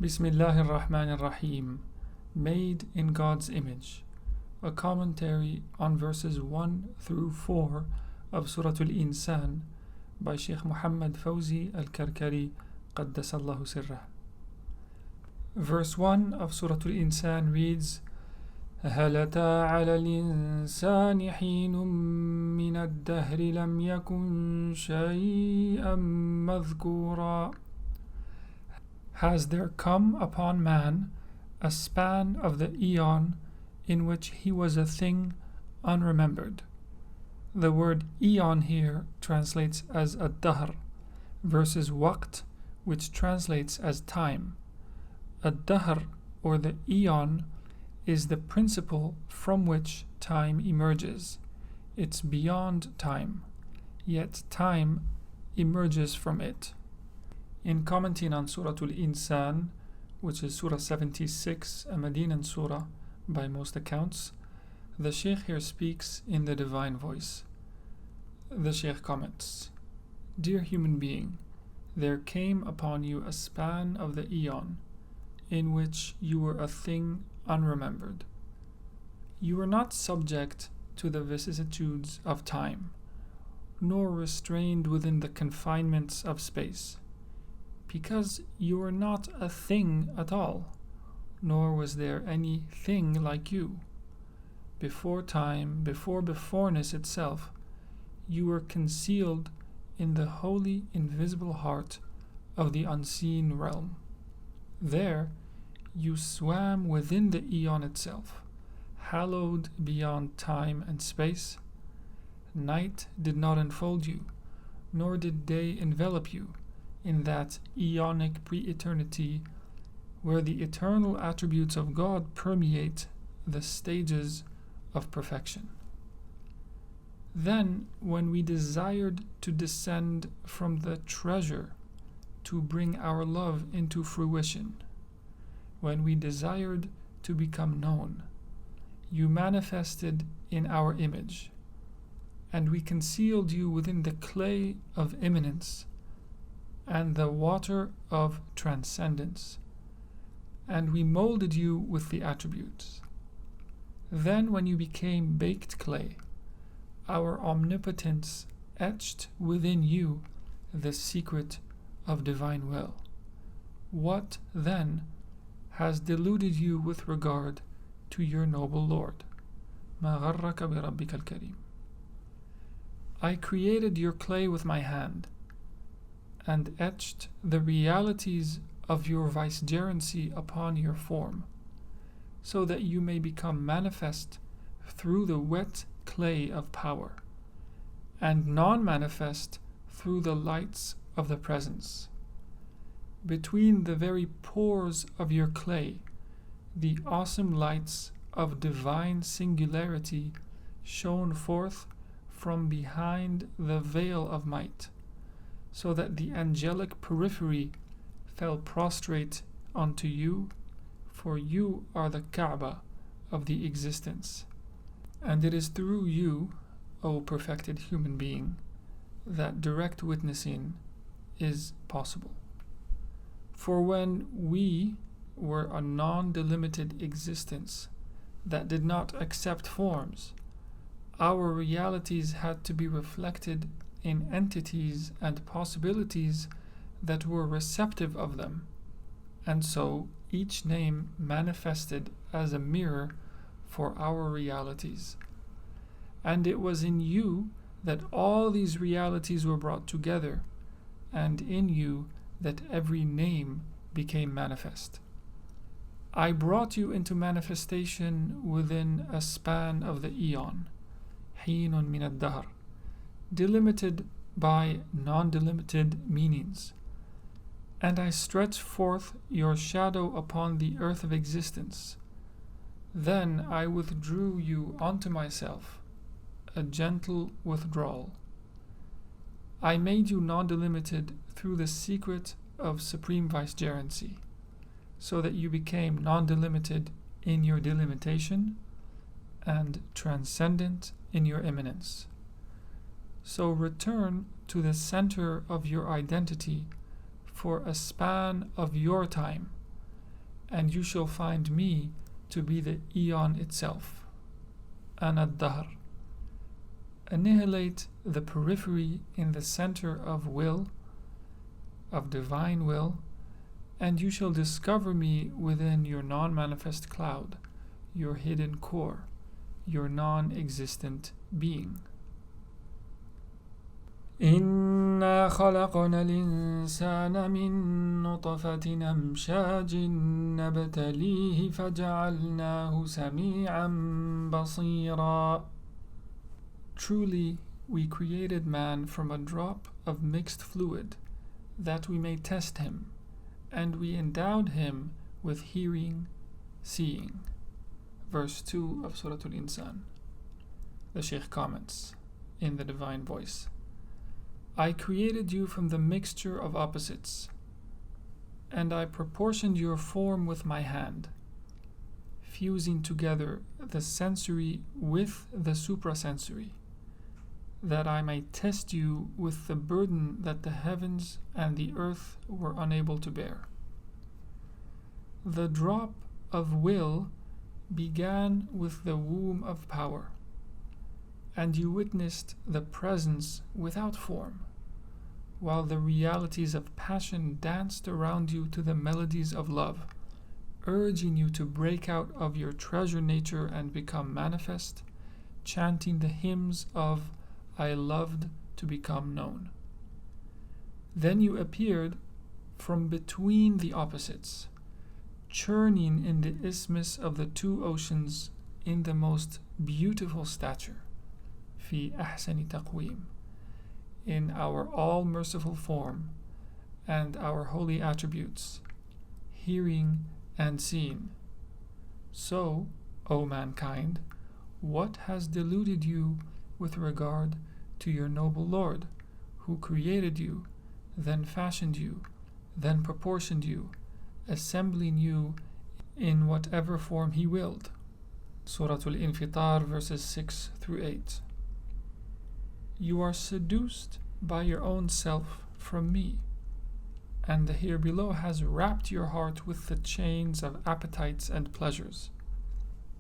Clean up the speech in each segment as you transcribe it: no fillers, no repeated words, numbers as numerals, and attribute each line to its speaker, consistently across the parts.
Speaker 1: Bismillahir Rahmanir Rahim, made in God's image. A commentary on verses 1 through 4 of Surat Insan by Shaykh Mohamed Faouzi al-Karkari Qaddasallahu Sirrah. Verse 1 of Surat Insan reads, هل أتى على الإنسان حين من الدهر لم يكن شيئا مذكورا. Has there come upon man a span of the eon in which he was a thing unremembered? The word eon here translates as ad-dahr versus waqt, which translates as time. Ad-dahr, or the eon, is the principle from which time emerges. It's beyond time, yet time emerges from it. In commenting on Surah Insan, which is Surah 76, a Medinan surah by most accounts, the Shaykh here speaks in the divine voice. The Shaykh comments, Dear human being, there came upon you a span of the eon in which you were a thing unremembered. You were not subject to the vicissitudes of time, nor restrained within the confinements of space, because you were not a thing at all, nor was there any thing like you. Before time, before beforeness itself, you were concealed in the holy invisible heart of the unseen realm. There you swam within the eon itself, hallowed beyond time and space. Night did not enfold you, nor did day envelop you in that eonic pre-eternity where the eternal attributes of God permeate the stages of perfection. Then, when we desired to descend from the treasure to bring our love into fruition, when we desired to become known, you manifested in our image, and we concealed you within the clay of immanence and the water of transcendence, and we molded you with the attributes. Then when you became baked clay, our omnipotence etched within you the secret of divine will. What, then, has deluded you with regard to your noble Lord? مَا غَرَّكَ بِرَبِّكَ الْكَرِيمِ. I created your clay with my hand, and etched the realities of your vicegerency upon your form, so that you may become manifest through the wet clay of power, and non-manifest through the lights of the presence. Between the very pores of your clay, the awesome lights of divine singularity shone forth from behind the veil of might, so that the angelic periphery fell prostrate unto you, for you are the Kaaba of the existence. And it is through you, O perfected human being, that direct witnessing is possible. For when we were a non-delimited existence that did not accept forms, our realities had to be reflected in entities and possibilities that were receptive of them, and so each name manifested as a mirror for our realities. And it was in you that all these realities were brought together, and in you that every name became manifest. I brought you into manifestation within a span of the eon, حين من الدهر, delimited by non-delimited meanings. And I stretched forth your shadow upon the earth of existence. Then I withdrew you unto myself, a gentle withdrawal. I made you non-delimited through the secret of supreme vicegerency, so that you became non-delimited in your delimitation and transcendent in your immanence. So return to the center of your identity for a span of your time, and you shall find me to be the Eon itself. Ana Dahr. Annihilate the periphery in the center of will, of divine will, and you shall discover me within your non-manifest cloud, your hidden core, your non-existent being. إنا خلقنا الإنسان من نطفة أمشاج نبتليه فجعلناه سميعا بصيرا. Truly, we created man from a drop of mixed fluid, that we may test him, and we endowed him with hearing, seeing. Verse 2 of Surat Insan. The Shaykh comments in the divine voice, I created you from the mixture of opposites, and I proportioned your form with my hand, fusing together the sensory with the suprasensory, that I may test you with the burden that the heavens and the earth were unable to bear. The drop of will began with the womb of power, and you witnessed the presence without form, while the realities of passion danced around you to the melodies of love, urging you to break out of your treasure nature and become manifest, chanting the hymns of I loved to become known. Then you appeared from between the opposites, churning in the isthmus of the two oceans in the most beautiful stature, fi ahsani taqweem, in our all-merciful form and our holy attributes, hearing and seeing. So, O mankind, what has deluded you with regard to your noble Lord, who created you, then fashioned you, then proportioned you, assembling you in whatever form he willed? Surat Al-Infitar, verses 6 through 8. You are seduced by your own self from me, and the here below has wrapped your heart with the chains of appetites and pleasures,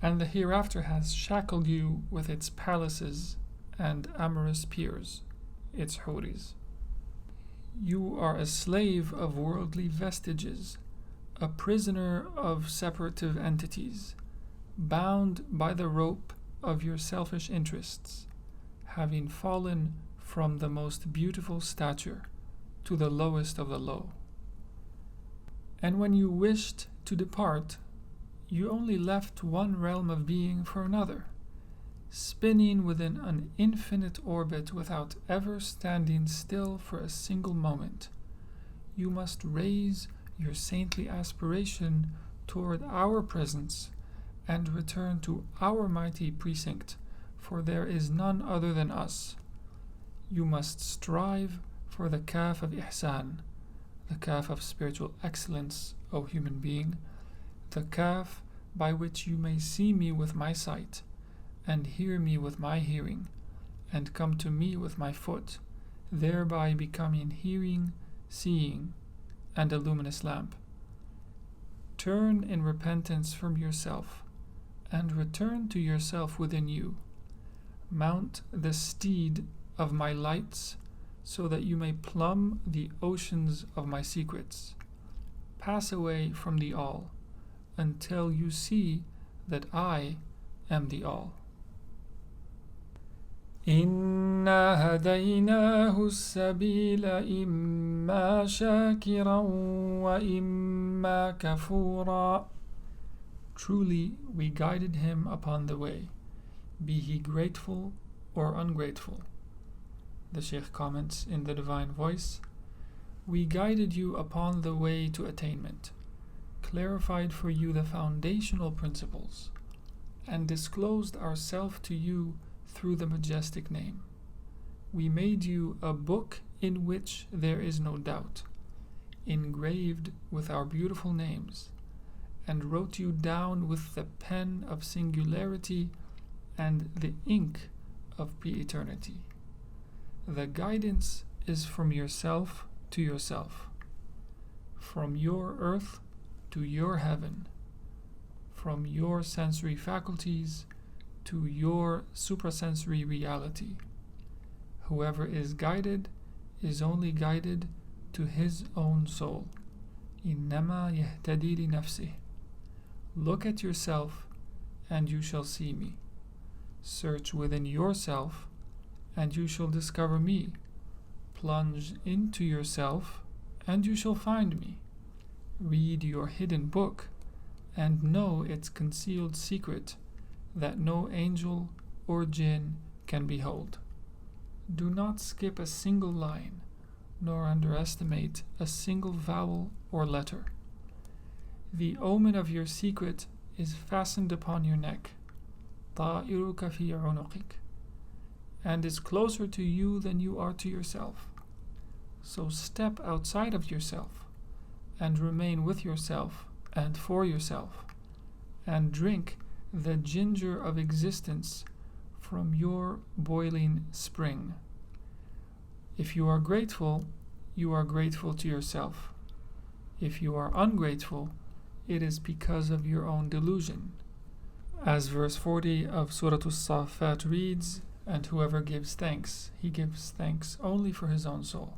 Speaker 1: and the hereafter has shackled you with its palaces and amorous peers, its houris. You are a slave of worldly vestiges, a prisoner of separative entities, bound by the rope of your selfish interests, having fallen from the most beautiful stature to the lowest of the low. And when you wished to depart, you only left one realm of being for another, spinning within an infinite orbit without ever standing still for a single moment. You must raise your saintly aspiration toward our presence and return to our mighty precinct, for there is none other than us. You must strive for the kaf of ihsan, the kaf of spiritual excellence, O human being, the kaf by which you may see me with my sight, and hear me with my hearing, and come to me with my foot, thereby becoming hearing, seeing, and a luminous lamp. Turn in repentance from yourself, and return to yourself within you. Mount the steed of my lights, so that you may plumb the oceans of my secrets. Pass away from the all, until you see that I am the all. إنا هديناه السبيل إما شاكرا وإما كفورا. Truly we guided him upon the way, be he grateful or ungrateful. The Shaykh comments in the divine voice, we guided you upon the way to attainment, clarified for you the foundational principles, and disclosed ourself to you through the majestic name. We made you a book in which there is no doubt, engraved with our beautiful names, and wrote you down with the pen of singularity and the ink of pre-eternity. The guidance is from yourself to yourself, from your earth to your heaven, from your sensory faculties to your suprasensory reality. Whoever is guided is only guided to his own soul. إِنَّمَا يَهْتَدِي لِنَفْسِهِ. Look at yourself, and you shall see me. Search within yourself, and you shall discover me. Plunge into yourself, and you shall find me. Read your hidden book, and know its concealed secret that no angel or jinn can behold. Do not skip a single line, nor underestimate a single vowel or letter. The omen of your secret is fastened upon your neck, طَائِرُكَ فِي عُنُقِكَ, and is closer to you than you are to yourself. So step outside of yourself, and remain with yourself and for yourself, and drink the ginger of existence from your boiling spring. If you are grateful to yourself. If you are ungrateful, it is because of your own delusion. As verse 40 of Surat As-Saffat reads, and whoever gives thanks, he gives thanks only for his own soul.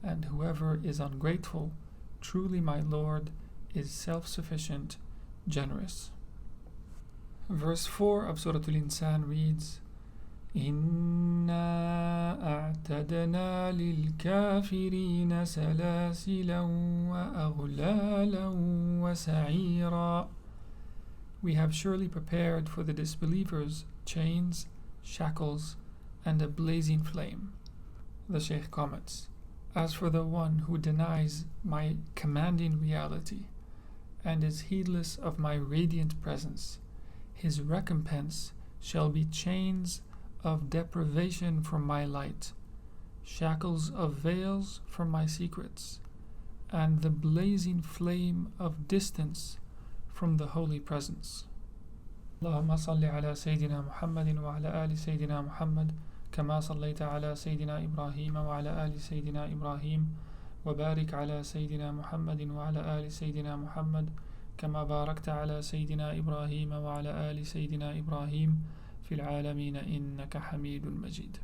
Speaker 1: And whoever is ungrateful, truly my Lord is self-sufficient, generous. Verse 4 of Surah Insan reads, إِنَّا أَعْتَدْنَا لِلْكَافِرِينَ سَلَاسِلًا وَأَغْلَالًا وَسَعِيرًا. We have surely prepared for the disbelievers chains, shackles, and a blazing flame. The Shaykh comments, as for the one who denies my commanding reality and is heedless of my radiant presence, his recompense shall be chains of deprivation from my light, shackles of veils from my secrets, and the blazing flame of distance from the holy presence. اللهم صل على سيدنا محمد وعلى آل سيدنا محمد كما صليت على سيدنا إبراهيم وعلى آل سيدنا إبراهيم وبارك على سيدنا محمد وعلى آل سيدنا محمد كما باركت على سيدنا إبراهيم وعلى آل سيدنا إبراهيم في العالمين إنك حميد مجيد.